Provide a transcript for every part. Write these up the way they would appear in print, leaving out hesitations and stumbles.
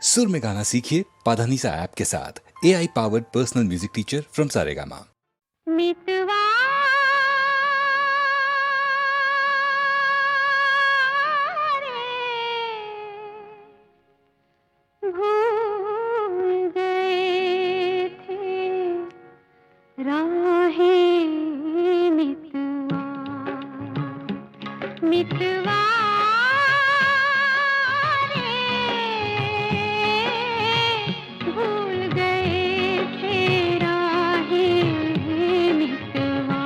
सुर में गाना सीखिए पाधानीसा ऐप के साथ। AI powered personal music teacher from Saregama. मितवा भूल गए थे राहें मितवा मितवा भूल गए थे राहें मितवा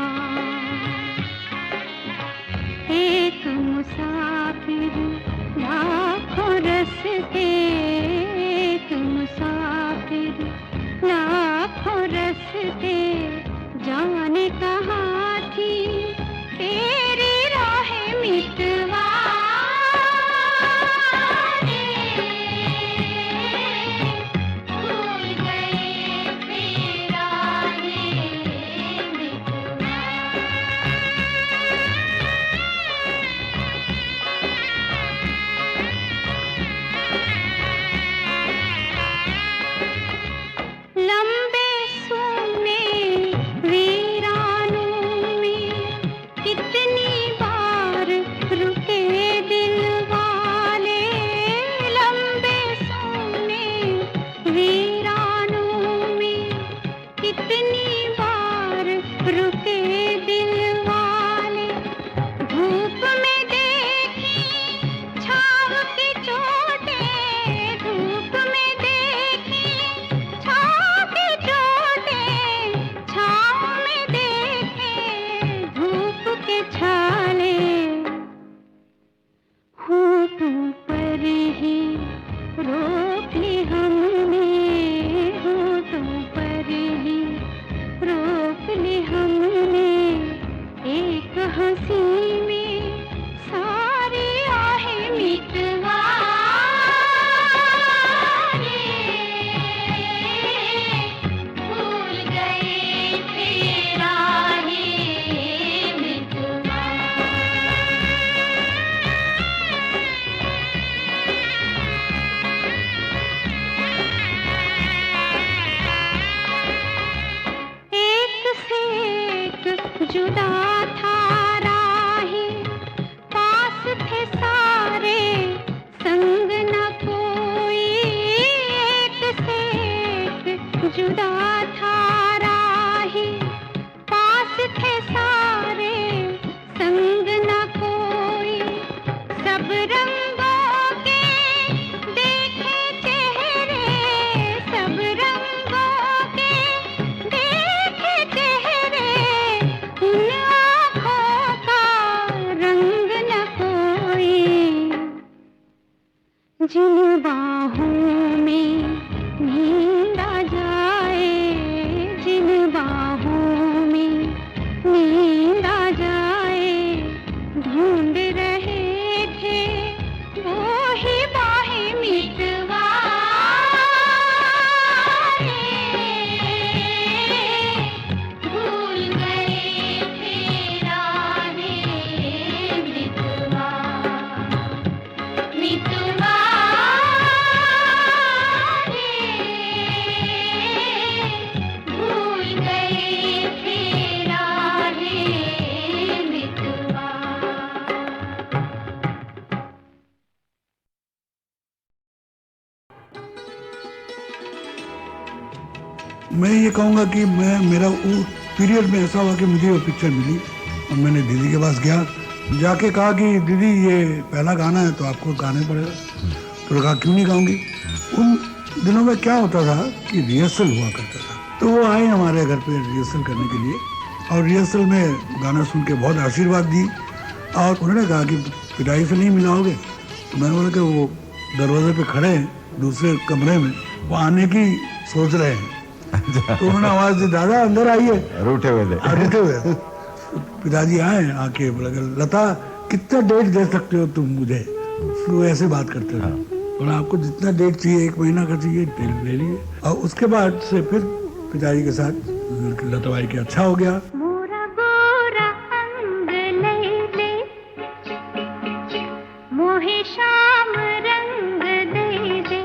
एक मुसाफिर लाखों रस्ते एक मुसाफिर लाखों रस्ते जाने कहाँ थी तेरी राहें मितवा भूल गए थे राहें मितवा लंबे सोने वीरानों में कितनी बार रुके दिल वाले लंबे सोने वीरानों में कितनी बार रुके दिल वाले धूप में देखी छाव की चोटें धूप में देखी छाव की चोटें छाव में देखे धूप के छाले होठों पर ही रोक ली हमने होठों पर ही रोक ली हमने एक हंसी में सारी आहें मिटवा भूल गए थे राहें मितवा एक से एक जुदा था राहें पास थे सारे संग न कोई एक से एक जुदा था राहें पास थे सारे संग न कोई सब रंगों के देखे चेहरे सब रंगों के देखे चेहरे उन आँखों का रंग न कोई जिन बाहों में नींद आ जाए जिन बाहों में नींद आ जाए ढूंढ रहे थे वो ही बाहें मितवा भूल गए थे राहें मितवा मितवा भूल गए थे राहें मितवा मैं ये कहूँगा कि मेरा वो पीरियड में ऐसा हुआ कि मुझे वो पिक्चर मिली और मैंने दीदी के पास गया जाके कहा कि दीदी ये पहला गाना है तो आपको गाने पड़ेगा। तो कहा क्यों नहीं गाऊंगी। उन दिनों में क्या होता था कि रिहर्सल हुआ करता था तो वो आए हमारे घर पे रिहर्सल करने के लिए और रिहर्सल में गाना सुन के बहुत आशीर्वाद दी और उन्होंने कहा कि पिटाई से नहीं मिलाओगे। तो मैंने बोला कि वो दरवाजे पे खड़े हैं दूसरे कमरे में वो आने की सोच रहे हैं। तो उन्होंने आवाज दी दादा अंदर आइए। रूठे हुए थे। रूठे हुए पिताजी आए आके बोला लता कितना डेट दे सकते हो तुम मुझे। तो ऐसे बात करते थे और आपको जितना डेट चाहिए 1 महीना का चाहिए ले लिए। और उसके बाद से फिर पिताजी के साथ लता बाई के अच्छा हो गया। मोरा गोरा अंग ले ले मोहे श्याम रंग दे दे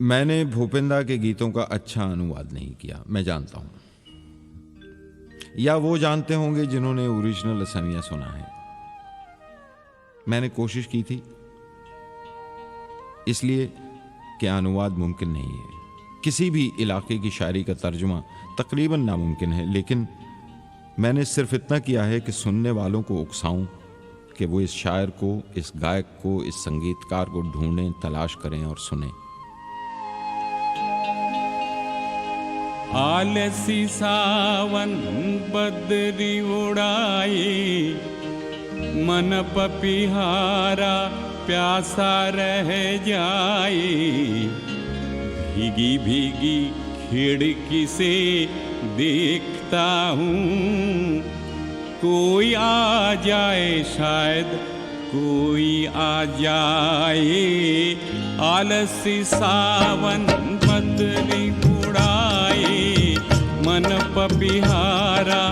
मैंने भूपेंद्र के गीतों का अच्छा अनुवाद नहीं किया, मैं जानता हूं, या वो जानते होंगे जिन्होंने ओरिजिनल असमिया सुना है। मैंने कोशिश की थी, इसलिए कि अनुवाद मुमकिन नहीं है। किसी भी इलाके की शायरी का तर्जुमा तकरीबन नामुमकिन है, लेकिन मैंने सिर्फ इतना किया है कि सुनने वालों को उकसाऊं कि वो इस शायर को, इस गायक को, इस संगीतकार को ढूंढें, तलाश करें और सुनें। आलसी सावन बदरी उड़ाए, मन पपिहारा प्यासा रह जाए। भीगी भीगी खिड़की से देखता हूँ, कोई आ जाए, शायद कोई आ जाए। आलसी सावन बदरी उड़ाए, मन पपिहारा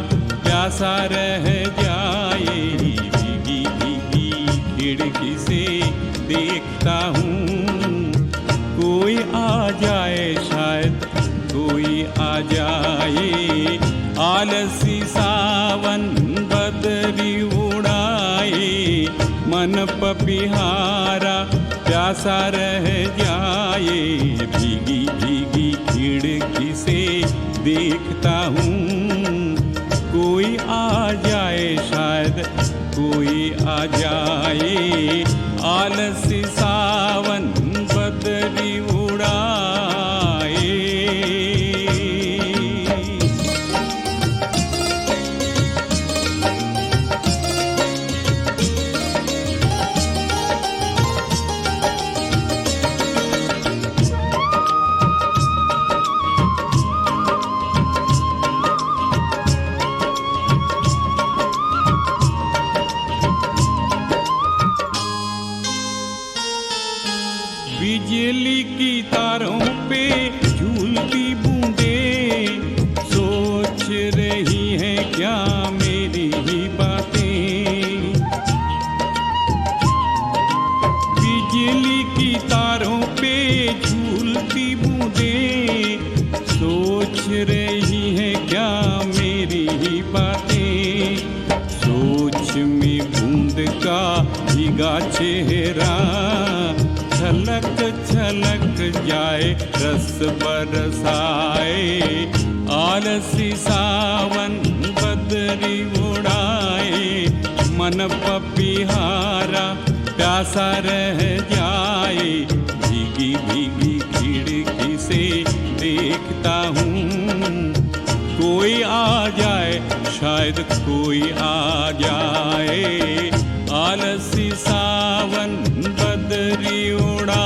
प्यासा रह जाए। भीगी भीगी खिड़की से देखता हूँ, कोई आ जाए, शायद कोई आ जाए। आलसी सावन बदरी उड़ाए, मन पपिहारा प्यासा रह जाए। भीगी भीगी खिड़की से देखता हूँ, कोई आ जाए, शायद कोई आ जाए। आलसी सावन बदरी उड़ाए। बिजली की तारों पे झूलती बूंदें सोच रही हैं क्या मेरी ही बातें। बिजली की तारों पे झूलती बूंदें सोच रही हैं क्या मेरी ही बातें। सोच में बूंद का भीगा चेहरा छलक छलक जाए, रस बरसाए। आलसी सावन बदरी उड़ाए, मन पपिहारा प्यासा रह जाए। भीगी भीगी खिड़की से देखता हूँ, कोई आ जाए, शायद कोई आ जाए। आलसी सावन बदरी उड़ाए।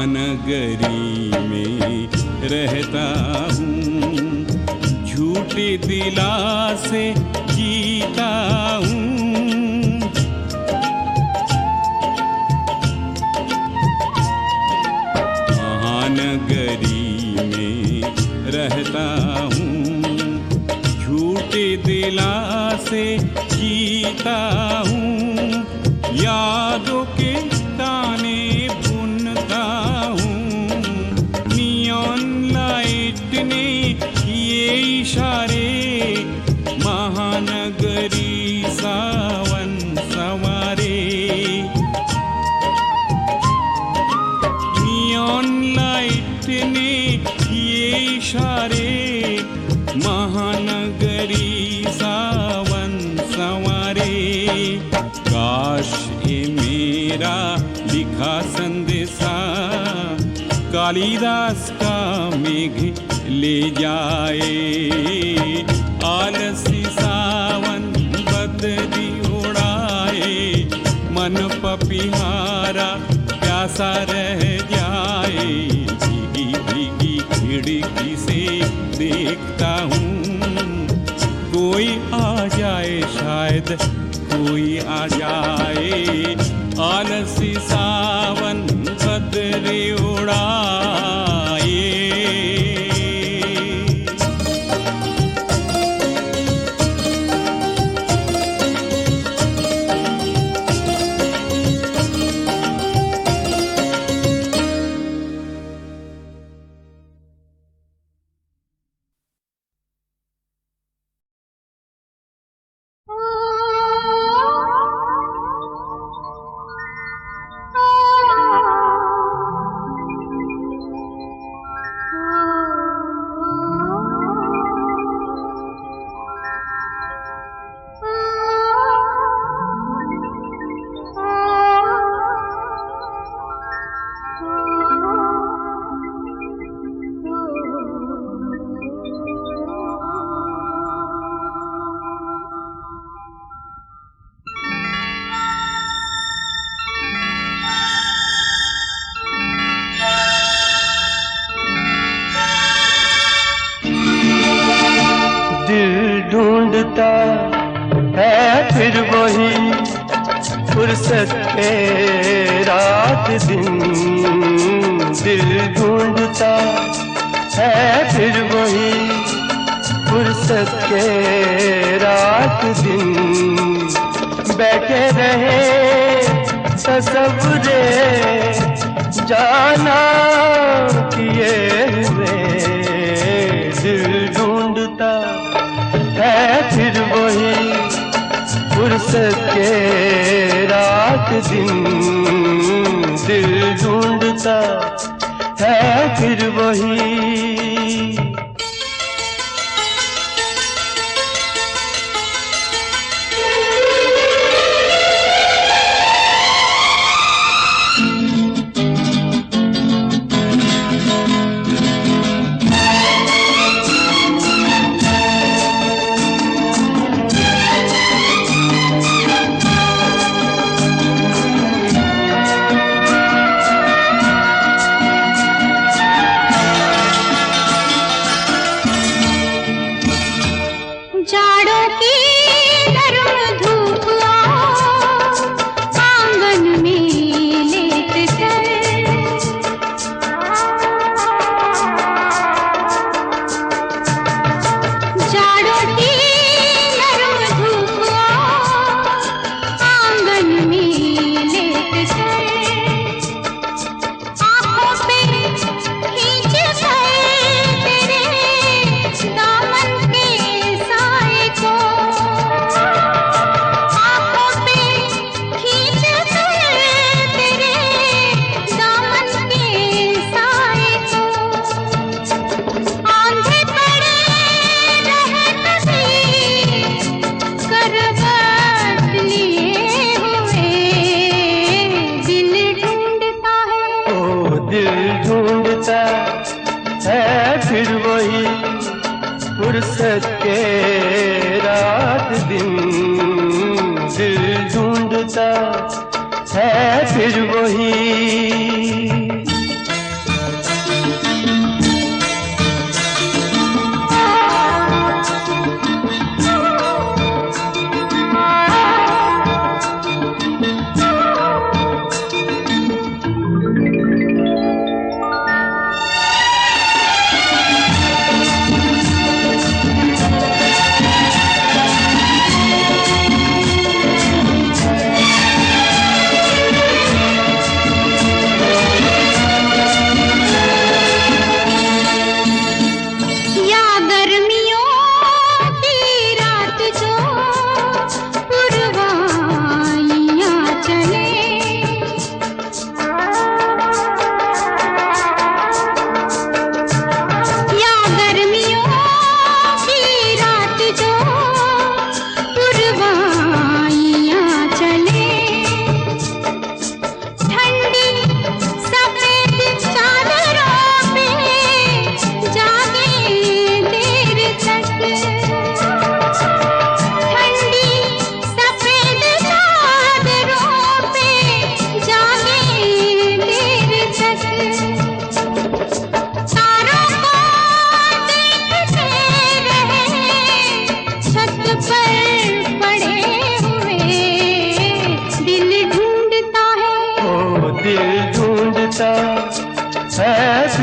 महानगरी में रहता हूँ, झूठे दिलासे जीता हूँ। महानगरी में रहता हूँ, झूठे दिलासे जीता हूँ। यादों के ताने बुनता हूँ, नियॉन लाइट ने किए इशारे। महानगरी सावन सवारे, नियॉन लाइट ने किए इशारे। महानगरी सावन सवारे। काश ये मेरा लिखा संदेशा कालिदास का मेघ ले जाए। आलसी सावन बदरी उड़ाए, मन पपिहारा प्यासा रह जाए। भीगी भीगी खिड़की से देखता हूँ, शायद कोई आ जाए, आलसी सावन बदरी उड़ाए। ढूंढता है फिर वही फुर्सत के रात दिन, दिल ढूंढता है फिर वही फुर्सत के रात दिन। बैठे रहे तसव्वुरे जाना किए हुए, दिल ढूंढता है फिर वही फुर्सत के रात दिन, दिल ढूंढता है फिर वही। फुर्सत के रात दिन, दिल ढूंढता है फिर वही।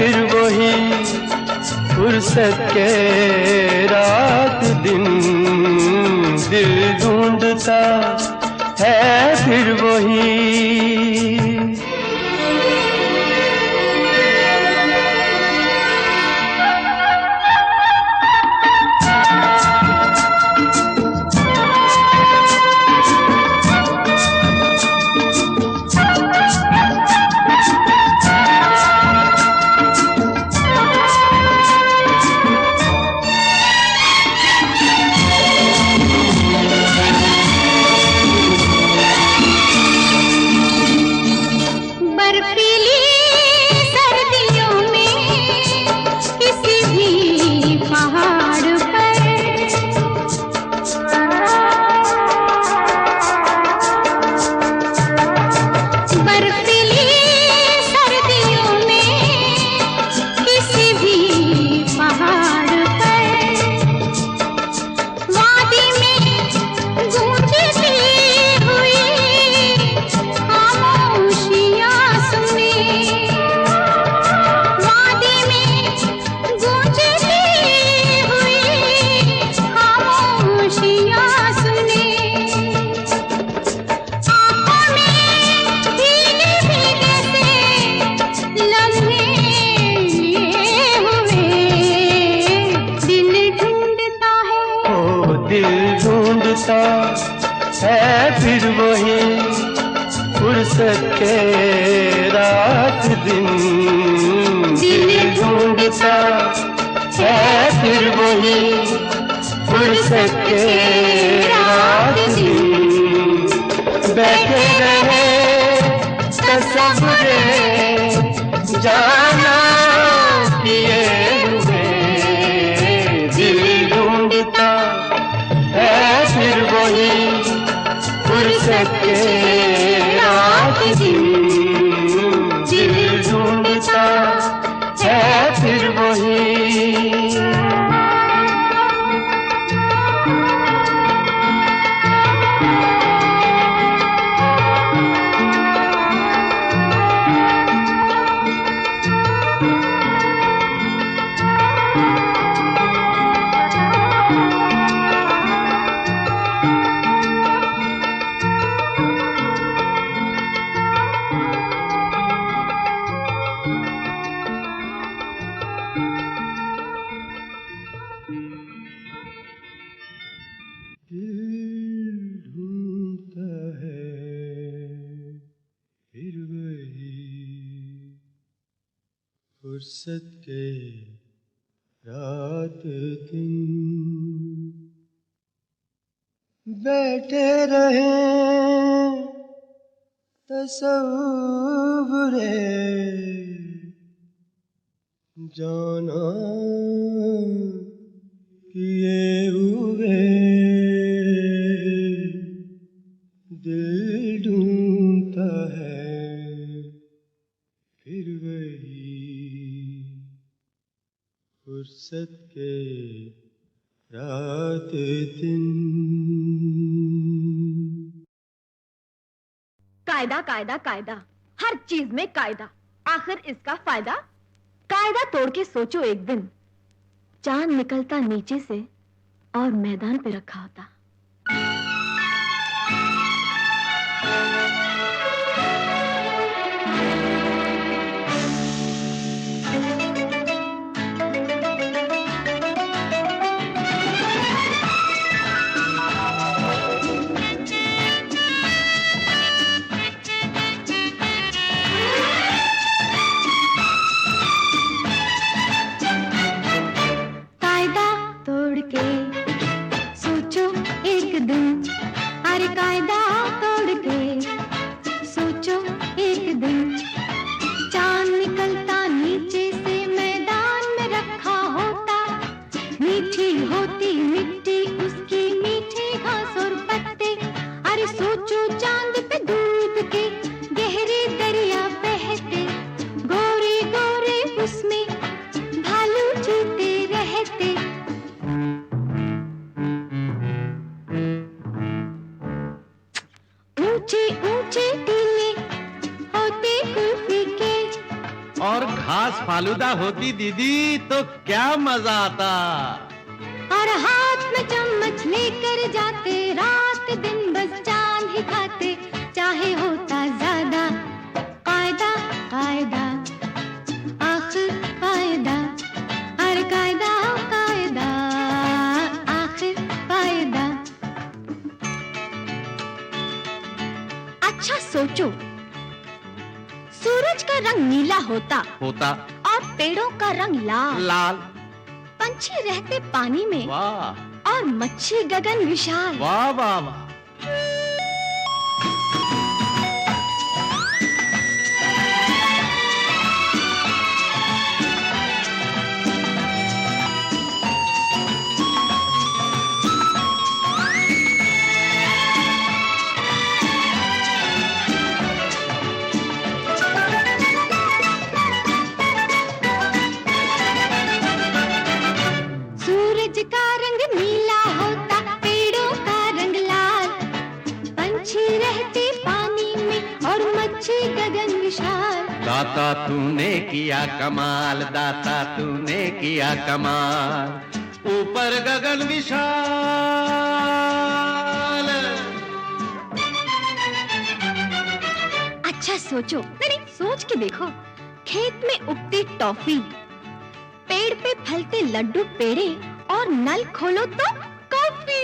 फिर वही फुर्सत के रात दिन, दिल ढूंढता है फिर वही। है फिर वही फुर्सत के रात दिन, दिल ढूंढता है फिर वही फुर्सत के रात दिन। बैठे रहे तसव्वुरे जाना किए हुए, दिल ढूंढता है फिर वही फुर्सत के रात दिन, दिल ढूंढता है फिर वही। फुर्सत के रात दिन, बैठे रहे तसव्वुरे जाना किए हुए, दिल ढूंढता है फिर वही फुर्सत के रात दिन। कायदा कायदा कायदा, हर चीज में कायदा, आखिर इसका फायदा। कायदा तोड़ के सोचो एक दिन, चांद निकलता नीचे से और मैदान पे रखा होता। फालूदा होती दीदी तो क्या मजा आता। और हाथ में चम्मच लेकर जाते, रात दिन बस चांद ही खाते, चाहे होता ज्यादा। कायदा कायदा आखिर कायदा, हर कायदा कायदा आखिर कायदा। अच्छा सोचो, सूरज का रंग नीला होता और पेड़ों का रंग लाल। पंछी रहते पानी में वाह और मच्छी गगन विशाल। वाह वाह वाह। सूरज का रंग नीला होता, पेड़ों का रंग लाल। पंछी रहते पानी में और मच्छी गगन विशाल। दाता तूने किया कमाल, दाता तूने किया कमाल, ऊपर गगन विशाल। अच्छा सोचो, नहीं सोच के देखो, खेत में उगती टॉफी, पेड़ पे फलते लड्डू पेड़े, और नल खोलो तो कॉफी।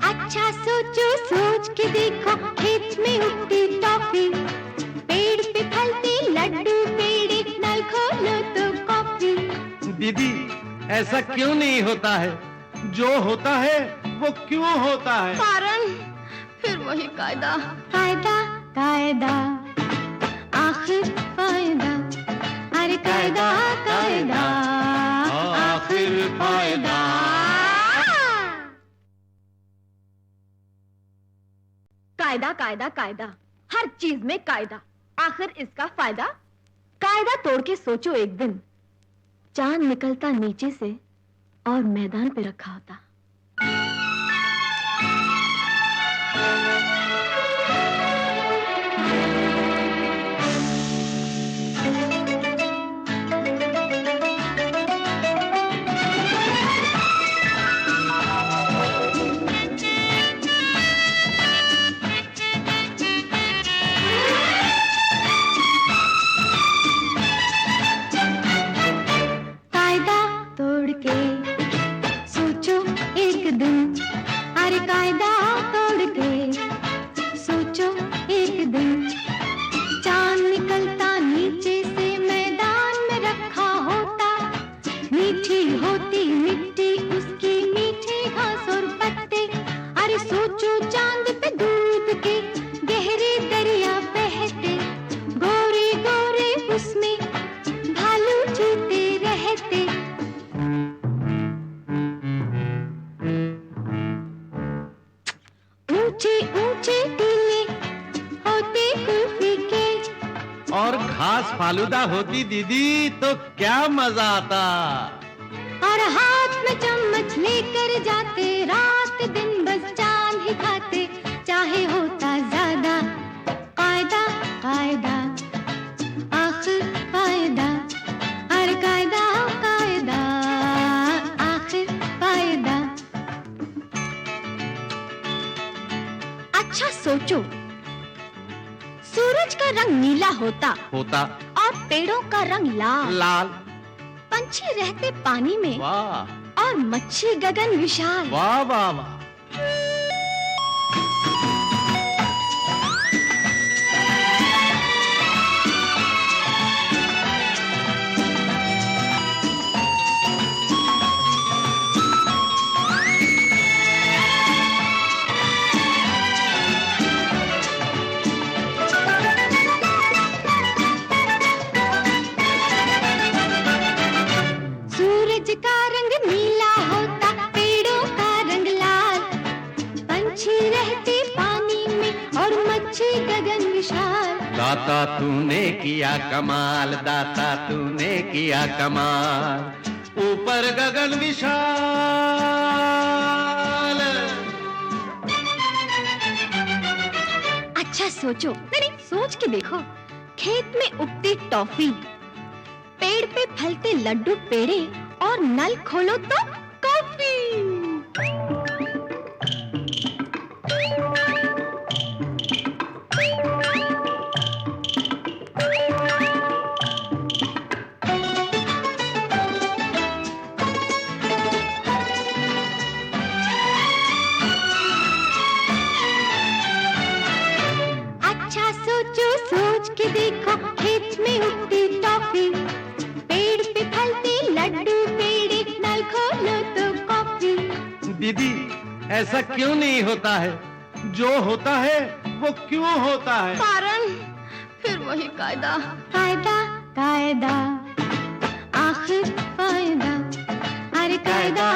अच्छा सोचो, सोच के देखो, खेत में उगती टॉफी, पेड़ पे फलते लड्डू पेड़े, नल खोलो तो कॉफी। दीदी ऐसा क्यों नहीं होता है, जो होता है वो क्यों होता है। कारण फिर वही कायदा। कायदा कायदा आखिर कायदा, हर कायदा कायदा आखिर कायदा। कायदा कायदा कायदा, हर चीज में कायदा, आखिर इसका फायदा। कायदा तोड़ के सोचो एक दिन, चांद निकलता नीचे से और मैदान पे रखा होता। कायदा तोड़ के सोचो एक दिन, अरे कायदा तोड़ के सोचो एक दिन, चांद निकलता नीचे से मैदान में रखा होता। मीठी होती मिट्टी उसकी, मीठी घास और पत्ते। अरे सोचो चांद पे दूध के गहरे दरिया बहते, गोरे गोरे उसमें भालू जीते रहते। ऊंचे ऊंचे टीले होते कुल्फी के, और घास फालूदा होती दीदी तो क्या मजा आता। और हाथ में चम्मच लेकर जाते, रात दिन बस चांद ही खाते, चाहे होता ज्यादा। कायदा कायदा आखिर कायदा, हर कायदा कायदा आखिर कायदा। अच्छा सोचो, सूरज का रंग नीला होता और पेड़ों का रंग लाल। पंछी रहते पानी में वाह और मच्छी गगन विशाल। वाह वाह वाह। सूरज का रंग नीला होता, पेड़ों का रंग लाल। विशाल। दाता तूने किया कमाल, दाता तूने किया कमाल, ऊपर गगन विशाल। अच्छा सोचो, नहीं सोच के देखो, खेत में उगती टॉफी, पेड़ पे फलते लड्डू पेड़े, और नल खोलो तो कॉफी। अच्छा सोचो, सोच के देखो, खेत में उगती टॉफी, पेड़ पे फलते लड्डू पेड़े, नल खोलो तो कॉफी। दीदी, ऐसा क्यों नहीं होता है? जो होता है वो क्यों होता है? कारण फिर वही कायदा। कायदा कायदा आखिर फायदा, अरे कायदा